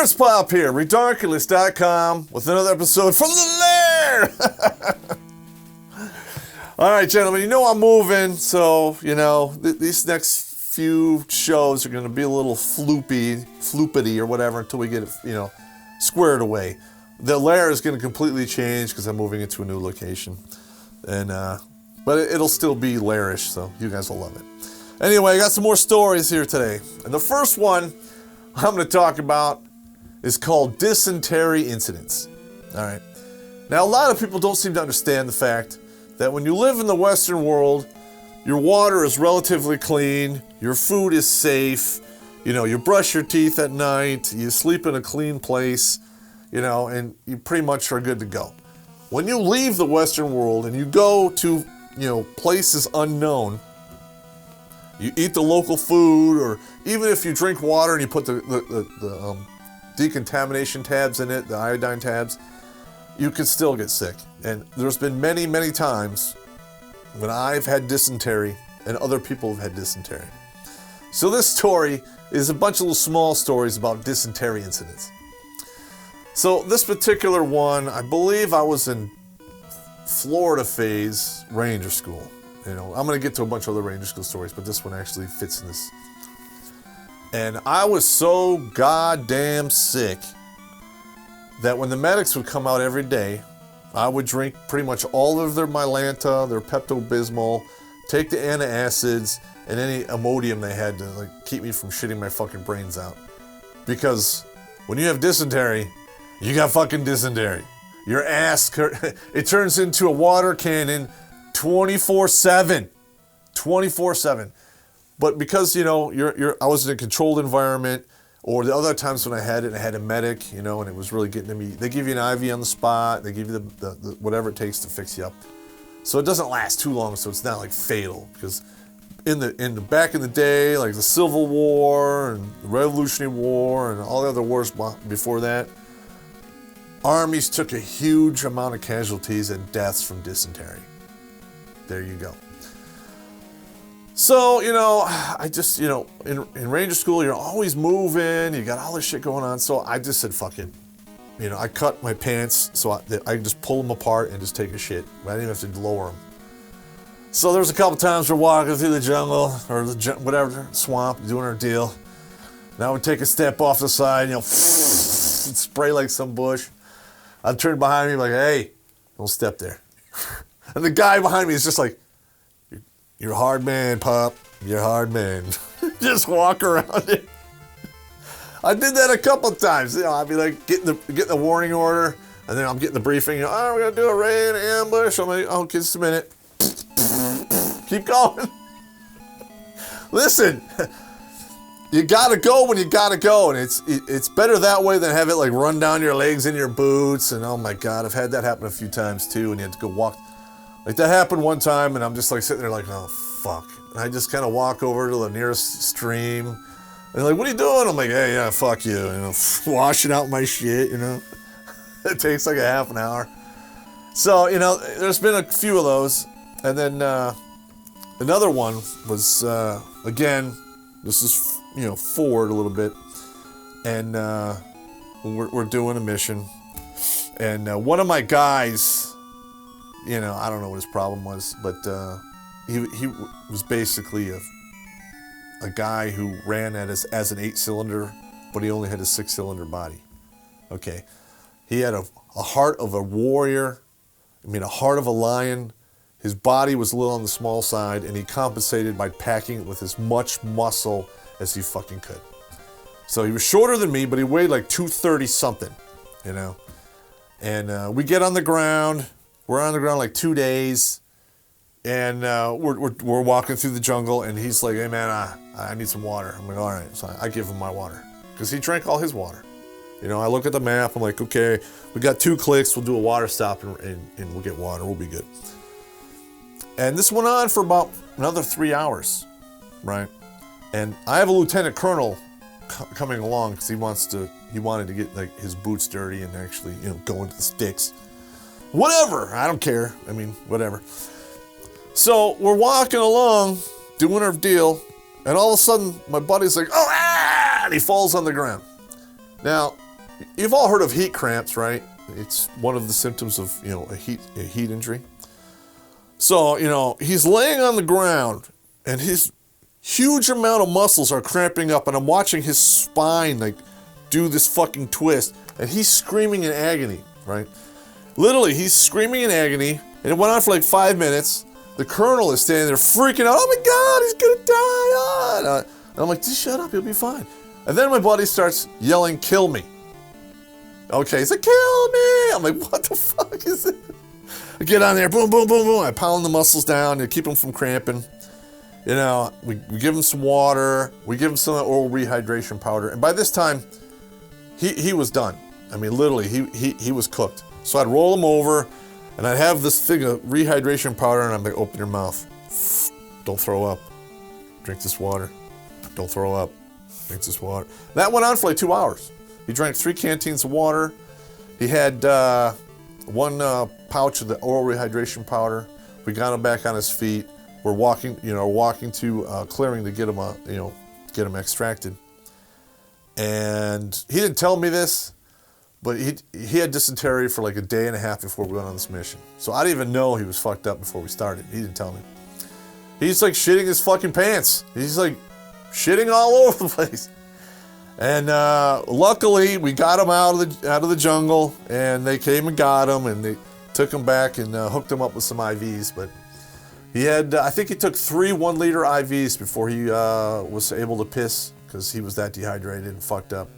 Terrence Pop here, Redonkulous.com, with another episode from the Lair! All right, gentlemen, you know I'm moving, so, you know, these next few shows are going to be a little floopity or whatever until we get it, you know, squared away. The Lair is going to completely change because I'm moving into a new location. And, but it'll still be Lairish, so you guys will love it. Anyway, I got some more stories here today. And the first one I'm going to talk about is called dysentery incidents. All right. Now, a lot of people don't seem to understand the fact that when you live in the Western world, your water is relatively clean, your food is safe, you know, you brush your teeth at night, you sleep in a clean place, you know, and you pretty much are good to go. When you leave the Western world and you go to, you know, places unknown, you eat the local food, or even if you drink water and you put the decontamination tabs in it, the iodine tabs, you can still get sick. And there's been many, many times when I've had dysentery and other people have had dysentery. So this story is a bunch of little small stories about dysentery incidents. So this particular one, I believe I was in Florida phase Ranger School. You know, I'm going to get to a bunch of other Ranger School stories, but this one actually fits in this. And I was so goddamn sick that when the medics would come out every day, I would drink pretty much all of their Mylanta, their Pepto-Bismol, take the antacids, and any Imodium they had to like keep me from shitting my fucking brains out. Because when you have dysentery, you got fucking dysentery. Your ass, it turns into a water cannon 24/7. 24/7. But because, you know, I was in a controlled environment, or the other times when I had it, I had a medic, you know, and it was really getting to me. They give you an IV on the spot. They give you the whatever it takes to fix you up. So it doesn't last too long, so it's not like fatal. Because in the back in the day, like the Civil War and the Revolutionary War and all the other wars before that, armies took a huge amount of casualties and deaths from dysentery. There you go. So, you know, I just, you know, in Ranger School, you're always moving, you got all this shit going on, so I just said, fuck it. You know, I cut my pants so I could just pull them apart and just take a shit. I didn't even have to lower them. So there was a couple times we're walking through the jungle, or whatever, swamp, doing our deal. And I would take a step off the side, you know, spray like some bush. I'd turn behind me like, hey, don't step there. And the guy behind me is just like, you're a hard man, Pop. You're a hard man. Just walk around it. I did that a couple of times. You know, I'd be like getting the warning order, and then I'm getting the briefing. You know, oh, we're gonna do a raid ambush. I'm like, oh, just a minute. Keep going. Listen, you gotta go when you gotta go, and it's better that way than have it like run down your legs in your boots. And oh my God, I've had that happen a few times too, and you had to go walk. Like that happened one time, and I'm just like sitting there like, oh fuck. And I just kind of walk over to the nearest stream. And they're like, what are you doing? I'm like, hey, yeah, fuck you. You know, washing out my shit, you know. It takes like a half an hour. So, you know, there's been a few of those. And then another one was, again, this is, you know, forward a little bit. And we're doing a mission. And one of my guys, you know, I don't know what his problem was, but he was basically a guy who ran as an 8-cylinder, but he only had a 6-cylinder body. Okay. He had a heart of a warrior, a heart of a lion. His body was a little on the small side, and he compensated by packing it with as much muscle as he fucking could. So he was shorter than me, but he weighed like 230 something, you know. And we get on the ground. We're on the ground like 2 days, and we're walking through the jungle, and he's like, hey man, I need some water. I'm like, all right. So I give him my water, because he drank all his water. You know, I look at the map, I'm like, okay, we got 2 clicks, we'll do a water stop, and we'll get water, we'll be good. And this went on for about another 3 hours, right? And I have a lieutenant colonel coming along, because he wanted to get like his boots dirty and actually, you know, go into the sticks. Whatever, I don't care. Whatever. So we're walking along, doing our deal, and all of a sudden my buddy's like, oh, ah! And he falls on the ground. Now, You've all heard of heat cramps, right? It's one of the symptoms of, a heat injury. So, he's laying on the ground and his huge amount of muscles are cramping up, and I'm watching his spine like do this fucking twist, and he's screaming in agony, right? Literally, he's screaming in agony, and it went on for like 5 minutes. The colonel is standing there freaking out. Oh my God, he's gonna die! And I'm like, just shut up, he'll be fine. And then my buddy starts yelling, "Kill me!" Okay, he's like, "Kill me!" I'm like, what the fuck is it? I get on there, boom, boom, boom, boom. I pound the muscles down to keep them from cramping. We give him some water. We give him some oral rehydration powder. And by this time, he was done. I mean, literally, he was cooked. So I'd roll him over, and I'd have this thing of rehydration powder, and I'm like, open your mouth. Don't throw up. Drink this water. Don't throw up. Drink this water. That went on for like 2 hours. He drank 3 canteens of water. He had one pouch of the oral rehydration powder. We got him back on his feet. We're walking to clearing to get him extracted. And he didn't tell me this, but he had dysentery for like a day and a half before we went on this mission. So I didn't even know he was fucked up before we started. He didn't tell me. He's like shitting his fucking pants. He's like shitting all over the place. And luckily, we got him out of the jungle, and they came and got him, and they took him back and hooked him up with some IVs. But I think he took 3 1-liter IVs before he was able to piss, because he was that dehydrated and fucked up.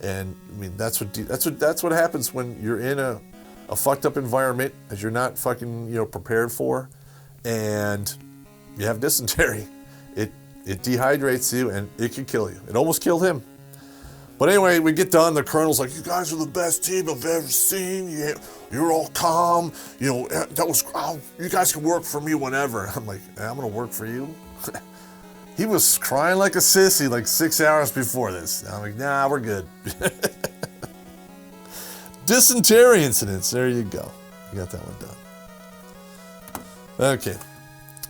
And I mean, that's what happens when you're in a fucked up environment that you're not fucking prepared for, and you have dysentery. It dehydrates you, and it can kill you. It almost killed him. But anyway, we get done. The colonel's like, "You guys are the best team I've ever seen. You're all calm. You guys can work for me whenever." I'm like, "I'm gonna work for you." He was crying like a sissy like 6 hours before this. I'm like, "Nah, we're good." Dysentery incidents. There you go. You got that one done. Okay.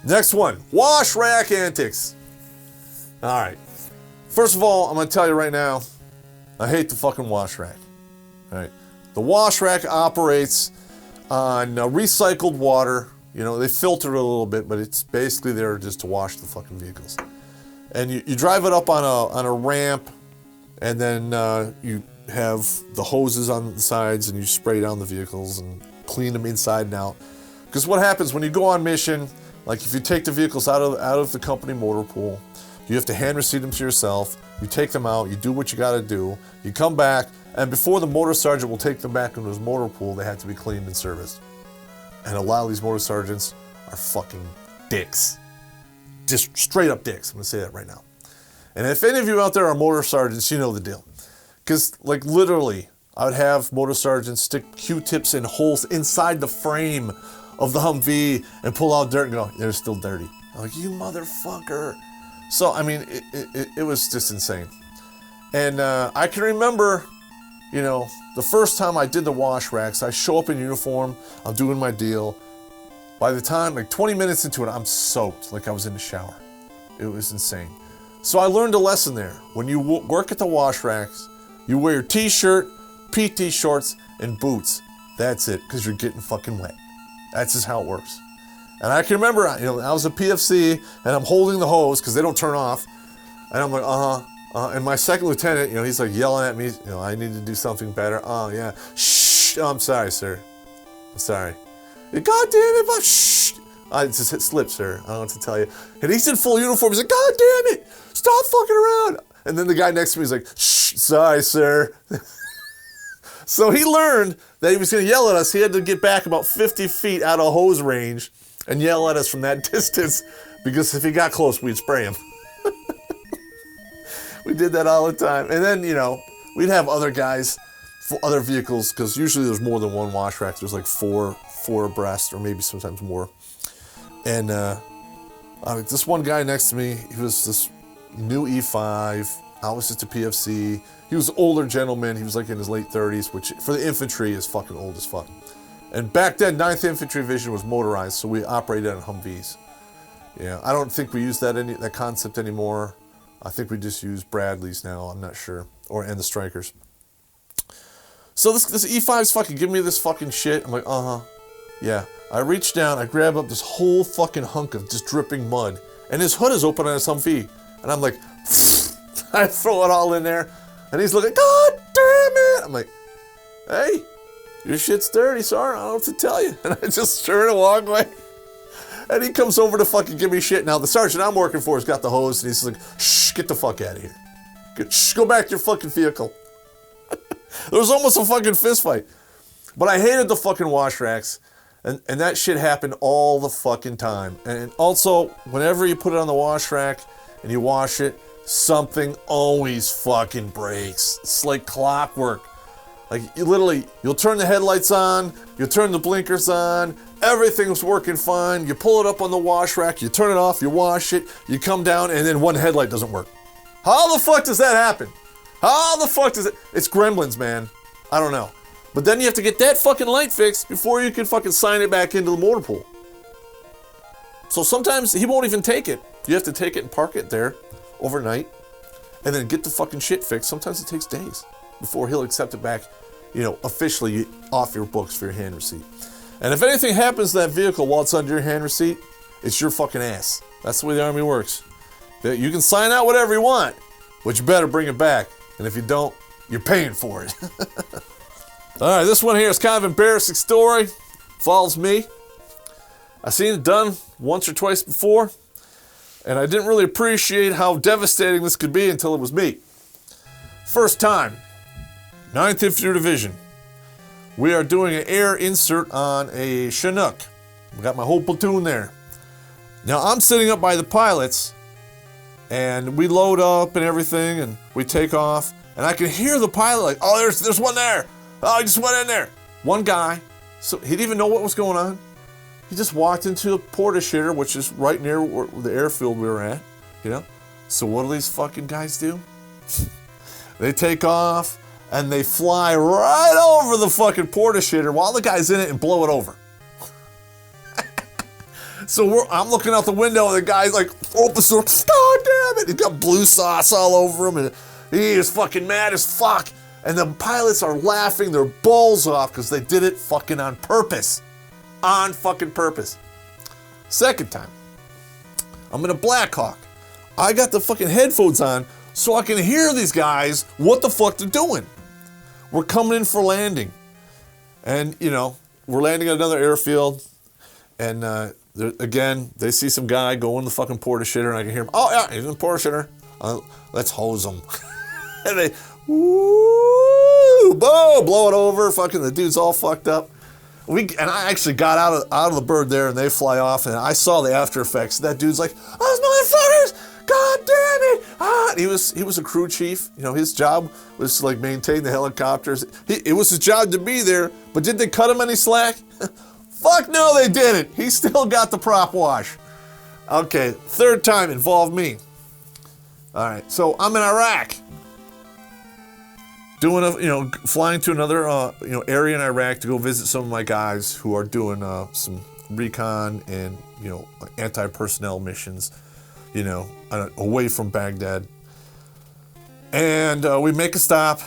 Next one. Wash rack antics. All right. First of all, I'm gonna tell you right now, I hate the fucking wash rack. All right. The wash rack operates on recycled water. They filter it a little bit, but it's basically there just to wash the fucking vehicles. And you drive it up on a ramp, and then you have the hoses on the sides, and you spray down the vehicles and clean them inside and out. Because what happens when you go on mission, like if you take the vehicles out of the company motor pool, you have to hand receipt them to yourself. You take them out, you do what you gotta do, you come back, and before the motor sergeant will take them back into his motor pool, they have to be cleaned and serviced. And a lot of these motor sergeants are fucking dicks. Just straight up dicks, I'm gonna say that right now. And if any of you out there are motor sergeants, you know the deal. Because like literally, I would have motor sergeants stick Q-tips in holes inside the frame of the Humvee and pull out dirt and go, "They're still dirty." I'm like, "You motherfucker." So, I mean, it was just insane. And I can remember, the first time I did the wash racks, I show up in uniform, I'm doing my deal. By the time, like 20 minutes into it, I'm soaked like I was in the shower. It was insane. So I learned a lesson there. When you work at the wash racks, you wear your t-shirt, PT shorts, and boots. That's it, because you're getting fucking wet. That's just how it works. And I can remember, I was a PFC, and I'm holding the hose, because they don't turn off. And I'm like, and my second lieutenant, he's like yelling at me, "I need to do something better." "Oh, yeah. Shh. Oh, I'm sorry, sir. I'm sorry." "God damn it, but shh." I just hit slip, sir. I don't know what to tell you. And he's in full uniform. He's like, "God damn it. Stop fucking around." And then the guy next to me is like, "Shh. Sorry, sir." So he learned that he was going to yell at us. He had to get back about 50 feet out of hose range and yell at us from that distance, because if he got close, we'd spray him. We did that all the time. And then, we'd have other guys for other vehicles, because usually there's more than one wash rack. There's like four abreast, or maybe sometimes more. And this one guy next to me, he was this new E5. I was just a PFC. He was an older gentleman. He was like in his late 30s, which for the infantry is fucking old as fuck. And back then, 9th Infantry Division was motorized, so we operated on Humvees. I don't think we use that concept anymore. I think we just use Bradleys now. I'm not sure, and the Strikers. So this E5's fucking giving me this fucking shit. I'm like, yeah. I reach down, I grab up this whole fucking hunk of just dripping mud, and his hood is open on his Humvee, and I'm like, I throw it all in there, and he's looking, God damn it! I'm like, hey, your shit's dirty, sorry, I don't know what to tell you. And I just turn and walk away. And he comes over to fucking give me shit. Now the sergeant I'm working for has got the hose, and he's like, shh, get the fuck out of here. Go back to your fucking vehicle. There was almost a fucking fist fight. But I hated the fucking wash racks. And that shit happened all the fucking time. And also, whenever you put it on the wash rack and you wash it, something always fucking breaks. It's like clockwork. Like, you'll turn the headlights on, you'll turn the blinkers on, everything's working fine, you pull it up on the wash rack, you turn it off, you wash it, you come down, and then one headlight doesn't work. How the fuck does that happen? How the fuck does it? It's gremlins, man. I don't know. But then you have to get that fucking light fixed before you can fucking sign it back into the motor pool. So sometimes he won't even take it. You have to take it and park it there overnight and then get the fucking shit fixed. Sometimes it takes days before he'll accept it back, officially off your books for your hand receipt. And if anything happens to that vehicle while it's under your hand receipt, it's your fucking ass. That's the way the Army works. You can sign out whatever you want, but you better bring it back. And if you don't, you're paying for it. All right, this one here is kind of an embarrassing story. Follows me. I've seen it done once or twice before, and I didn't really appreciate how devastating this could be until it was me. First time, 9th Infantry Division. We are doing an air insert on a Chinook. We got my whole platoon there. Now, I'm sitting up by the pilots, and we load up and everything, and we take off, and I can hear the pilot like, oh, there's one there. Oh, I just went in there. One guy, so he didn't even know what was going on. He just walked into a Porta-Potty, which is right near the airfield we were at, So what do these fucking guys do? They take off, and they fly right over the fucking Porta-Potty while the guy's in it and blow it over. So I'm looking out the window, and the guy's like, opens the door, God damn it! He's got blue sauce all over him, and he is fucking mad as fuck. And the pilots are laughing their balls off because they did it fucking on purpose. On fucking purpose. Second time, I'm in a Black Hawk. I got the fucking headphones on so I can hear these guys what the fuck they're doing. We're coming in for landing. And, we're landing at another airfield. And again, they see some guy go in the fucking Porta-Potty, and I can hear him. Oh, yeah, he's in the Porta-Potty. Let's hose him. And they, woo, blow it over. Fucking the dude's all fucked up. And I actually got out of the bird there, and they fly off, and I saw the after effects. That dude's like, oh, motherfuckers, God damn it! Ah, he was a crew chief. His job was to maintain the helicopters. It was his job to be there, but did they cut him any slack? Fuck no, they didn't. He still got the prop wash. Okay, third time involved me. All right, so I'm in Iraq. Doing flying to another area in Iraq to go visit some of my guys who are doing some recon and anti-personnel missions, away from Baghdad. And we make a stop.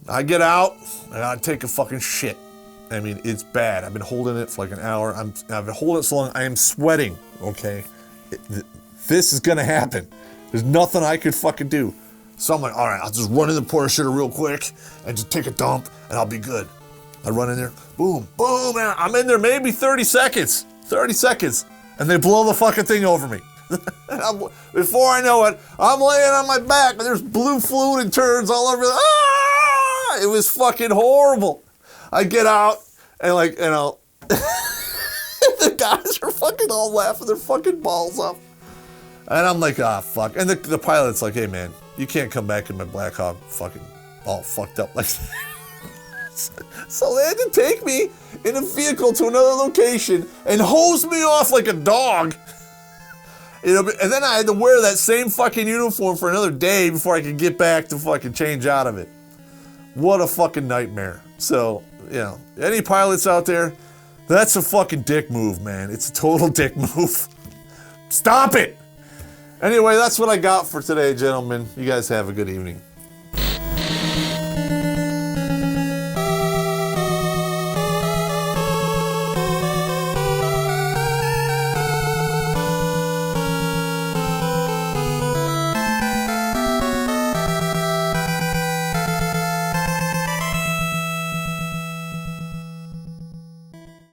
I get out and I take a fucking shit. I mean, it's bad. I've been holding it for like an hour. I've been holding it so long. I am sweating. Okay, this is gonna happen. There's nothing I could fucking do. So I'm like, all right, I'll just run in the Porta-Potty real quick and just take a dump and I'll be good. I run in there, boom, boom, and I'm in there maybe 30 seconds, and they blow the fucking thing over me. Before I know it, I'm laying on my back and there's blue fluid and turds all over. It was fucking horrible. I get out and the guys are fucking all laughing their fucking balls off. And I'm like, fuck. And the pilot's like, hey, man, you can't come back in my Black Hawk fucking all fucked up like that. So they had to take me in a vehicle to another location and hose me off like a dog. And then I had to wear that same fucking uniform for another day before I could get back to fucking change out of it. What a fucking nightmare. So, any pilots out there, that's a fucking dick move, man. It's a total dick move. Stop it! Anyway, that's what I got for today, gentlemen. You guys have a good evening.